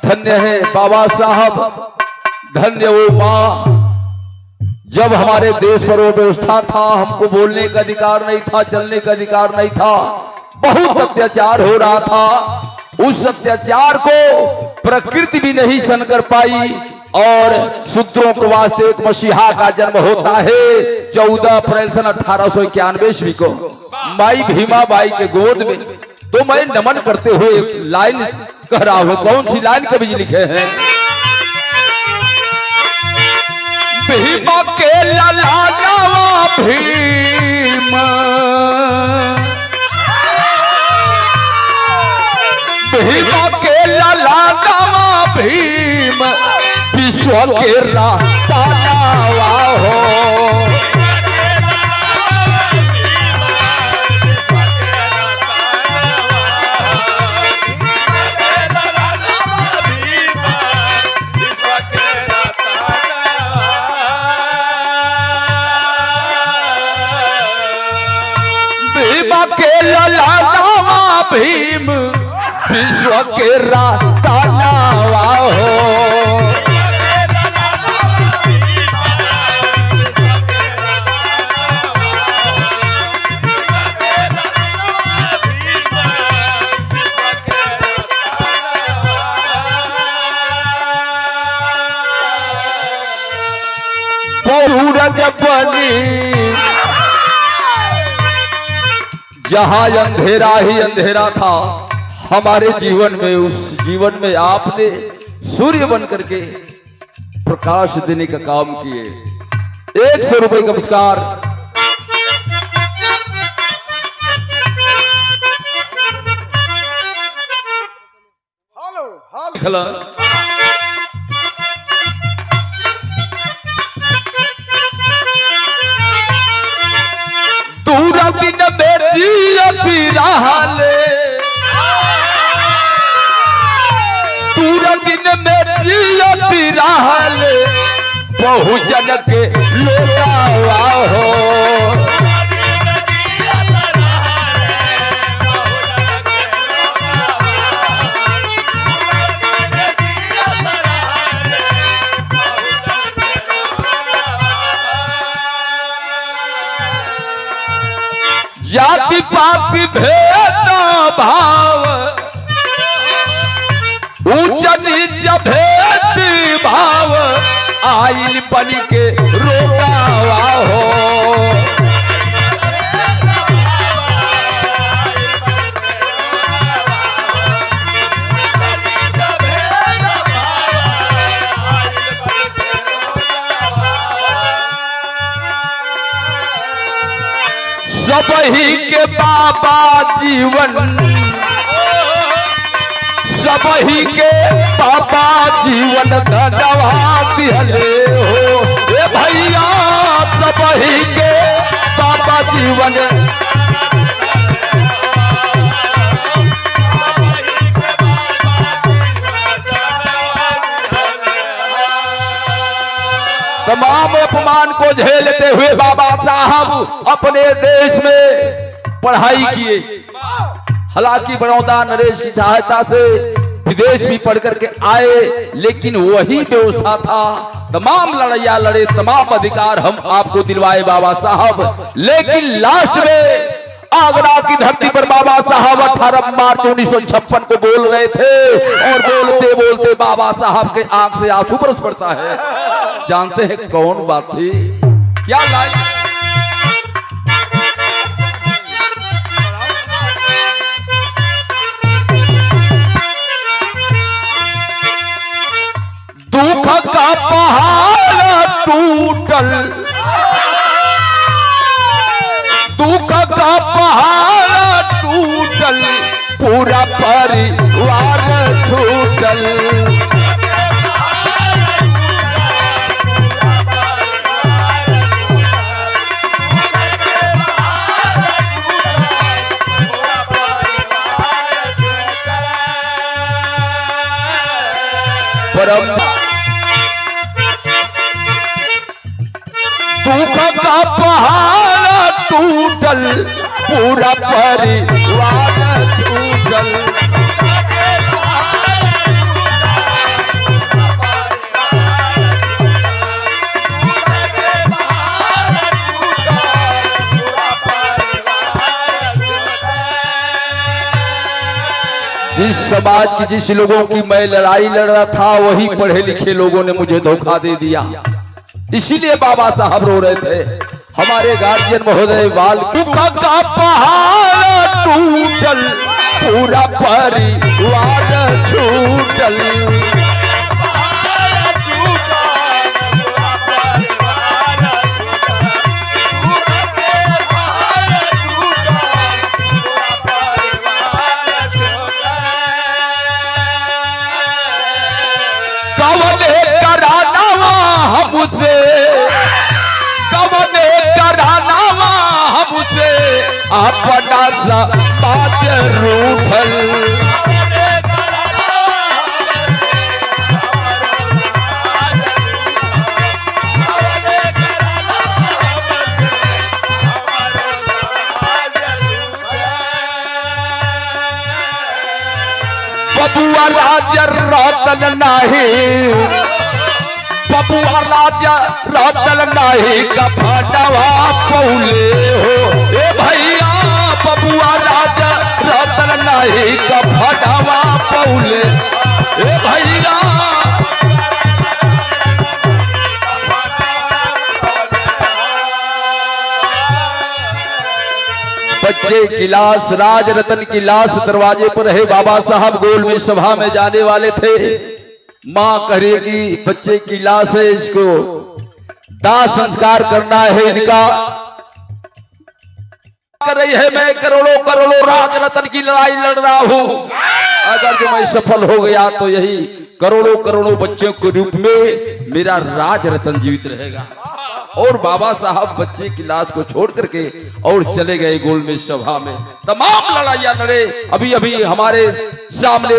धन्य है बाबा साहब, धन्य वो माँ। जब हमारे देश पर वो व्यवस्था था, हमको बोलने का अधिकार नहीं था, चलने का अधिकार नहीं था, बहुत अत्याचार हो रहा था। उस अत्याचार को प्रकृति भी नहीं सहन कर पाई और शूद्रों के वास्ते एक मसीहा का जन्म होता है 14 अप्रैल सन 1891 ईस्वी को माई भीमा बाई के गोद में। तो मैं नमन करते हुए एक लाइन कह रहा हूं। कौन सी लाइन कवि जी लिखे हैं? भीमा के ललावा भीम, भीमा के ललावा भीम, विश्व के रातावा हो। भीमा के ललावा भीम, विश्व के रातावा हो। बहुरज बनी जहां अंधेरा ही अंधेरा था, हमारे जीवन में, उस जीवन में आपने सूर्य बन करके प्रकाश देने का काम किए। 100 रुपए का पुरस्कार। दूर दिन बेटी रहले, दूर दिन बेटी रहले, बहुजन के लोटावा हो। जाति पाति भेद भाव, ऊंच नीच भेद भाव, आइल बन के रोकावा हो। सबही के बाबा जीवन, सबही के बाबा जीवन धनवा दिहले हो। ए भैया सबही के बाबा जीवन, तमाम अपमान को झेलते हुए बाबा साहब अपने देश में पढ़ाई किए। हालांकि बड़ौदा नरेश की सहायता से विदेश भी पढ़ करके आए, लेकिन वही व्यवस्था था। तमाम लड़ाइयां लड़े, तमाम अधिकार हम आपको दिलवाए बाबा साहब, लेकिन लास्ट में आगरा की धरती पर बाबा साहब 18 मार्च 1956 को बोल रहे थे और बोलते बोलते बाबा साहब के आंख से आंसू बरस पड़ता है। जानते हैं कौन बात थी? क्या लाइन? दुख का पहाड़ टूटल, दुख का पहाड़ टूटल, पूरा परिवार छूटल। दुख का पहाड़ टूटल, पूरा परिवार छूटल। जिस समाज की जिस लोगों की मैं लड़ाई लड़ रहा था वही पढ़े लिखे लोगों ने मुझे धोखा दे दिया, इसीलिए बाबा साहब रो रहे थे। हमारे गार्जियन महोदय बाल का पहाड़ टूटल, पूरा परिवार छूटल, कवने करानावा हमसे, कवने करानावा हमसे अपना समाज रूठल, बबुआ राजा रतन नहीं, बबुआ राजा रतन नहीं कफनवा पौले हो, ए भैया बबुआ राजा रतन नहीं कफनवा पौले, ए भैया बच्चे की लाश, राज रतन की लाश दरवाजे पर है। बाबा साहब गोल में सभा में जाने वाले थे। माँ कह रही कि बच्चे की लाश है, इसको दाह संस्कार करना है इनका। कर रही है मैं करोड़ों करोड़ों राज रतन की लड़ाई लड़ रहा हूँ, अगर जो मैं सफल हो गया तो यही करोड़ों करोड़ों बच्चों के रूप में मेरा राज रतन जीवित रहेगा। और बाबा साहब बच्चे की लाश को छोड़ करके और चले गए गोलमेज सभा में। तमाम लड़ाइयां लड़े। अभी अभी हमारे सामने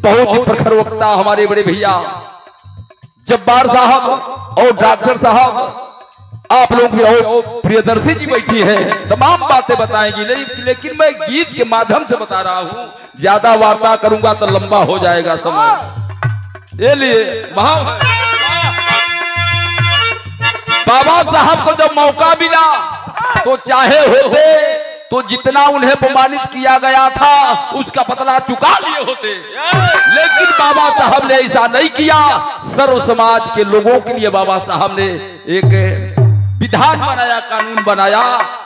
बहुत ही प्रखर वक्ता हमारे बड़े भैया जब्बार साहब और डॉक्टर साहब, आप लोग भी और प्रियदर्शी जी बैठी है, तमाम बातें बताएंगी। लेकिन मैं गीत के माध्यम से बता रहा हूँ, ज्यादा वार्ता करूंगा तो लंबा हो जाएगा समय। ये लिए बाबा साहब को जब मौका मिला तो चाहे होते तो जितना उन्हें अपमानित किया गया था उसका बदला चुका लिए होते, लेकिन बाबा साहब ने ऐसा नहीं किया। सर्व समाज के लोगों के लिए बाबा साहब ने एक विधान बनाया, कानून बनाया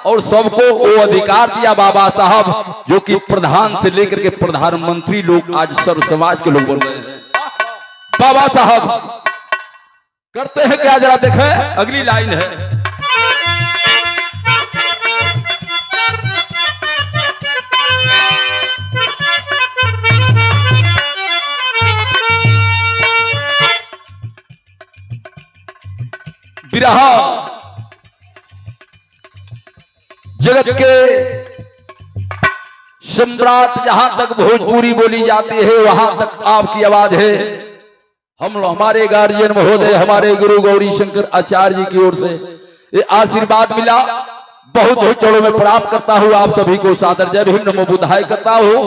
और सबको वो अधिकार दिया बाबा साहब, जो कि प्रधान से लेकर के प्रधानमंत्री लोग आज सर्व समाज के लोग बोल रहे हैं। बाबा साहब करते हैं क्या, जरा देखें, अगली लाइन है। बिरहा जगत के सम्राट, जहां तक भोजपुरी बोली जाती है वहां तक आपकी आवाज है। हमारे गार्जियन महोदय, हमारे गुरु गौरी शंकर आचार्य जी की ओर से ये आशीर्वाद मिला। बहुत बहुत चरणों में प्रणाम करता हूँ आप सभी को, सादर जय भीम नमो बुद्धाय करता हूँ।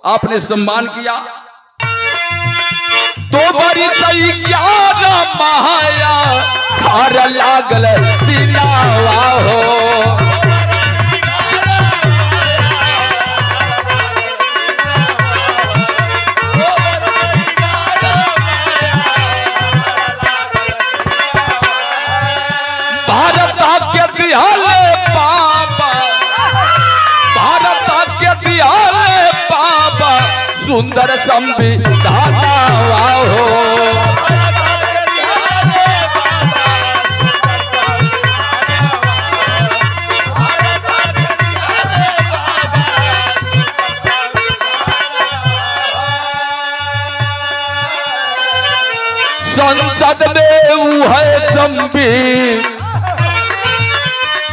आपने सम्मान किया तो बड़ी तैयार माया खार लागल दिलावा हो, सुंदर संविधान हो, संसद में वो है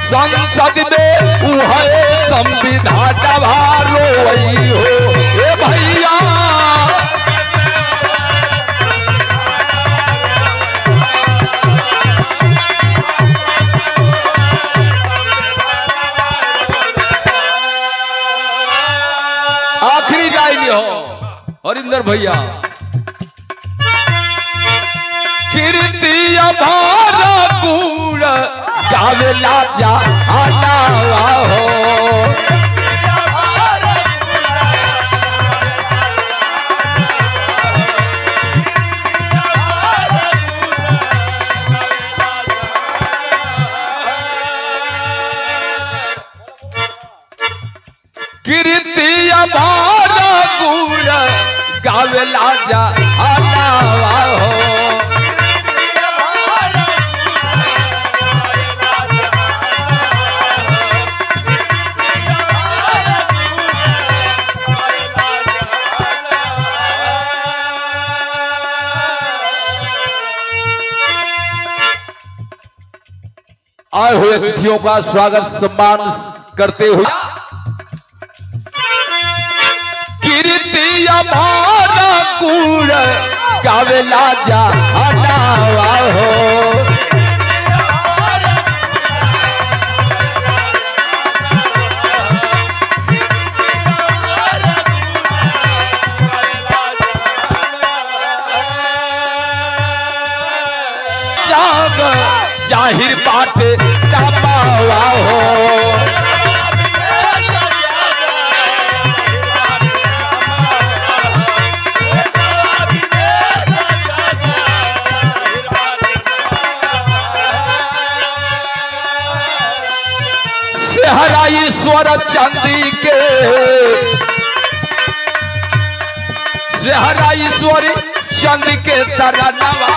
संसद में वो है संविधान रोई हो, ए भैया आखिरी लाइन हो हरिंदर भैया, कीर्ति हमारा गुण गावेला जा आना हो, गावेला जहानावा हो। आए हुए अतिथियों का स्वागत सम्मान करते हुए कीर्ति हमारा गुण गावेला जहानावा हो। जाग जाहिर बाटे नामावा हो। सेहरा ईश्वर चंदी के सेहरा ईश्वर चंद के तरनवा